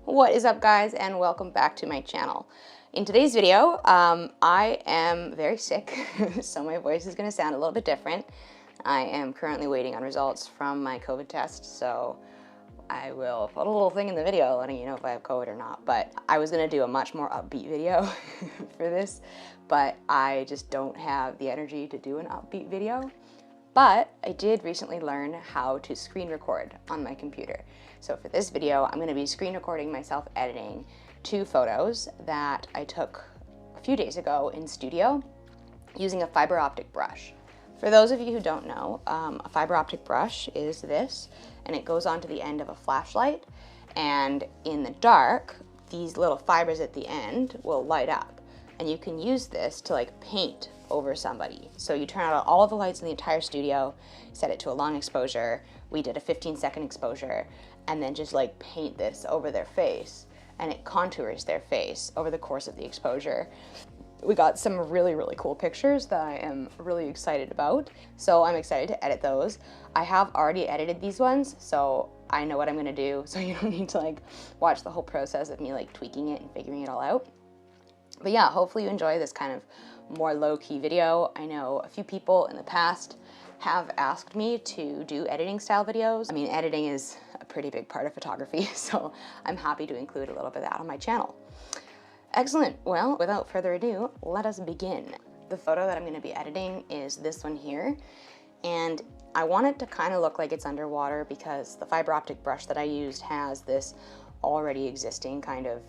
What is up, guys, and welcome back to my channel. In today's video, I am very sick, so my voice is going to sound a little bit different. I am currently waiting on results from my COVID test, so I will put a little thing in the video letting you know if I have COVID or not. But I was going to do a much more upbeat video for this, but I just don't have the energy to do an upbeat video. But I did recently learn how to screen record on my computer. So for this video, I'm going to be screen recording myself editing 2 photos that I took a few days ago in studio using a fiber optic brush. For those of you who don't know, a fiber optic brush is this, and it goes onto the end of a flashlight, and in the dark, these little fibers at the end will light up, and you can use this to like paint over somebody. So you turn out all of the lights in the entire studio, set it to a long exposure. We did a 15-second exposure, and then just like paint this over their face, and it contours their face over the course of the exposure. We got some really, really cool pictures that I am really excited about. So I'm excited to edit those. I have already edited these ones, so I know what I'm gonna do, so you don't need to like watch the whole process of me like tweaking it and figuring it all out. But yeah, hopefully you enjoy this kind of more low-key video. I know a few people in the past have asked me to do editing style videos. I mean, editing is a pretty big part of photography, so I'm happy to include a little bit of that on my channel. Excellent. Well, without further ado, let us begin. The photo that I'm going to be editing is this one here, and I want it to kind of look like it's underwater because the fiber optic brush that I used has this already existing kind of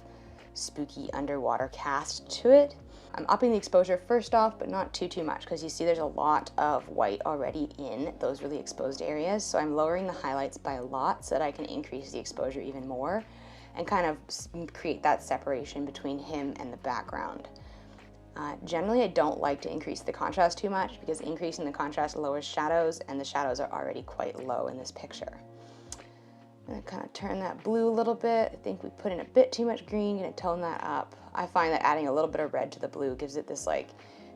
spooky underwater cast to it. I'm upping the exposure first off, but not too much, because you see there's a lot of white already in those really exposed areas. So I'm lowering the highlights by a lot so that I can increase the exposure even more and kind of create that separation between him and the background. Generally, I don't like to increase the contrast too much because increasing the contrast lowers shadows, and the shadows are already quite low in this picture. I'm gonna kind of turn that blue a little bit. I think we put in a bit too much green, gonna tone that up. I find that adding a little bit of red to the blue gives it this like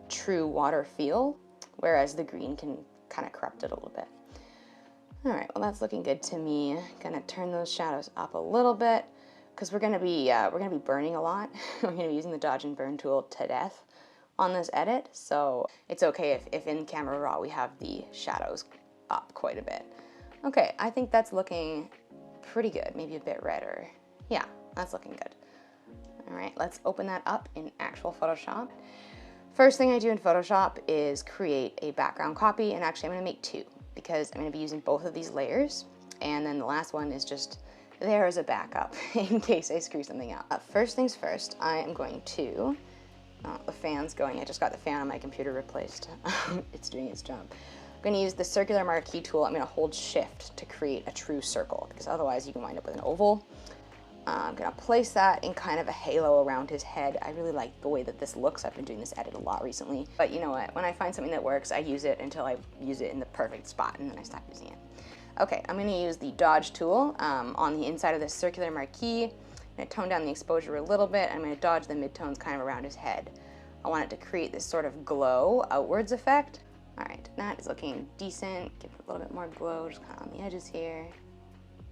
true water feel, whereas the green can kind of corrupt it a little bit. All right, well that's looking good to me. Gonna turn those shadows up a little bit because we're gonna be burning a lot. We're gonna be using the dodge and burn tool to death on this edit, so it's okay if in camera raw we have the shadows up quite a bit. Okay, I think that's looking pretty good, maybe a bit redder. Yeah, that's looking good. All right, let's open that up in actual Photoshop. First thing I do in Photoshop is create a background copy, and actually I'm gonna make 2 because I'm gonna be using both of these layers, and then the last one is just there as a backup in case I screw something up. First things first, I am going to, the fan's going, I just got the fan on my computer replaced. It's doing its job. I'm going to use the circular marquee tool. I'm going to hold shift to create a true circle because otherwise you can wind up with an oval. I'm going to place that in kind of a halo around his head. I really like the way that this looks. I've been doing this edit a lot recently. But you know what? When I find something that works, I use it until I use it in the perfect spot, and then I stop using it. Okay, I'm going to use the dodge tool on the inside of this circular marquee. I'm going to tone down the exposure a little bit. I'm going to dodge the midtones kind of around his head. I want it to create this sort of glow outwards effect. All right, that is looking decent. Give it a little bit more glow, just kind of on the edges here.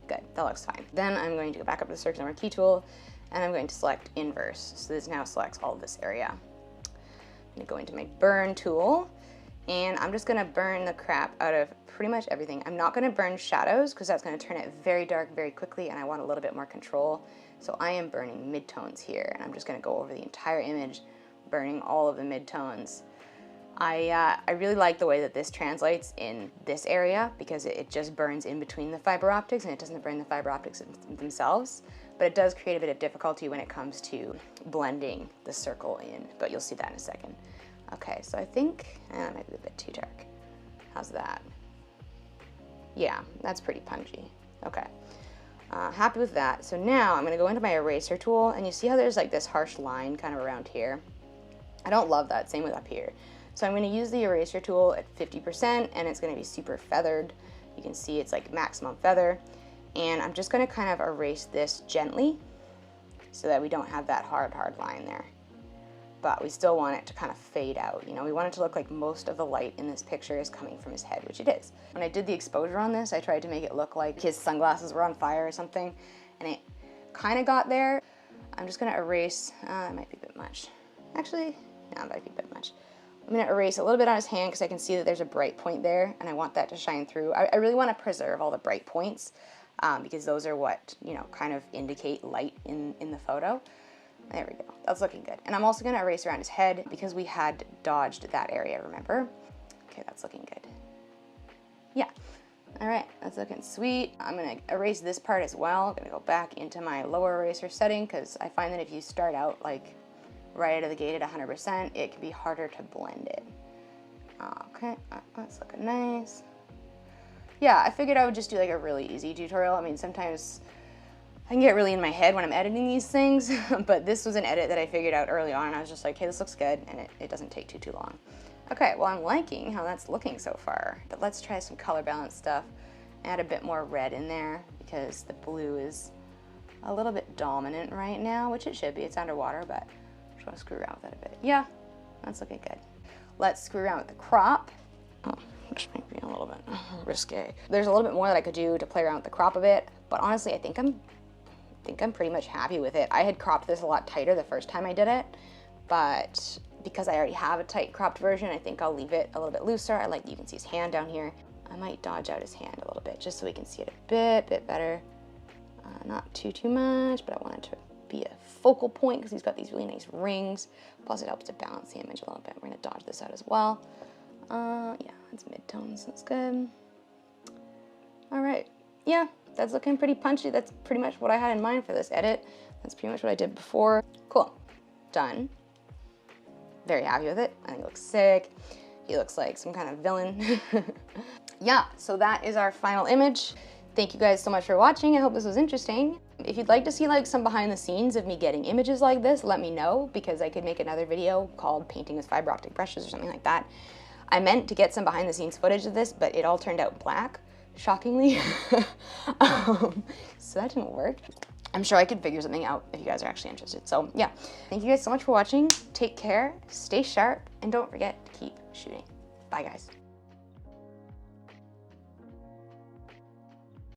Good, that looks fine. Then I'm going to go back up to the circular marquee tool, and I'm going to select inverse. So this now selects all of this area. I'm gonna go into my burn tool, and I'm just gonna burn the crap out of pretty much everything. I'm not gonna burn shadows because that's gonna turn it very dark very quickly, and I want a little bit more control. So I am burning midtones here, and I'm just gonna go over the entire image, burning all of the midtones. I really like the way that this translates in this area because it just burns in between the fiber optics and it doesn't burn the fiber optics themselves, but it does create a bit of difficulty when it comes to blending the circle in, but you'll see that in a second. Okay, so I think that might be a bit too dark. How's that? Yeah, that's pretty punchy. Okay, happy with that. So now I'm gonna go into my eraser tool, and you see how there's like this harsh line kind of around here? I don't love that, same with up here. So I'm going to use the eraser tool at 50%, and it's going to be super feathered. You can see it's like maximum feather. And I'm just going to kind of erase this gently so that we don't have that hard line there. But we still want it to kind of fade out. You know, we want it to look like most of the light in this picture is coming from his head, which it is. When I did the exposure on this, I tried to make it look like his sunglasses were on fire or something, and it kind of got there. I'm just gonna erase, that might be a bit much. Actually, no, that might be a bit much. I'm gonna erase a little bit on his hand because I can see that there's a bright point there and I want that to shine through. I really wanna preserve all the bright points because those are what, you know, kind of indicate light in the photo. There we go, that's looking good. And I'm also gonna erase around his head because we had dodged that area, remember? Okay, that's looking good. Yeah, all right, that's looking sweet. I'm gonna erase this part as well. I'm gonna go back into my lower eraser setting because I find that if you start out like right out of the gate at 100%, it can be harder to blend it. Okay, that's looking nice. Yeah, I figured I would just do like a really easy tutorial. I mean, sometimes I can get really in my head when I'm editing these things, but this was an edit that I figured out early on and I was just like, hey, this looks good, and it doesn't take too long. Okay, well, I'm liking how that's looking so far, but let's try some color balance stuff. Add a bit more red in there because the blue is a little bit dominant right now, which it should be. It's underwater, but I just want to screw around with that a bit. Yeah, that's looking good. Let's screw around with the crop. Oh, which might be a little bit risque. There's a little bit more that I could do to play around with the crop a bit, but honestly, I think I'm pretty much happy with it. I had cropped this a lot tighter the first time I did it, but because I already have a tight cropped version, I think I'll leave it a little bit looser. I like that you can see his hand down here. I might dodge out his hand a little bit just so we can see it a bit better. Not too much, but I want it to be a focal point because he's got these really nice rings. Plus it helps to balance the image a little bit. We're gonna dodge this out as well. Yeah, it's mid-tones, that's good. All right, yeah, that's looking pretty punchy. That's pretty much what I had in mind for this edit. That's pretty much what I did before. Cool, done. Very happy with it. I think it looks sick. He looks like some kind of villain. Yeah, so that is our final image. Thank you guys so much for watching. I hope this was interesting. If you'd like to see like some behind the scenes of me getting images like this, let me know because I could make another video called painting with fiber optic brushes or something like that. I meant to get some behind the scenes footage of this, but it all turned out black, shockingly. So that didn't work. I'm sure I could figure something out if you guys are actually interested. So yeah, thank you guys so much for watching. Take care, stay sharp, and don't forget to keep shooting. Bye guys.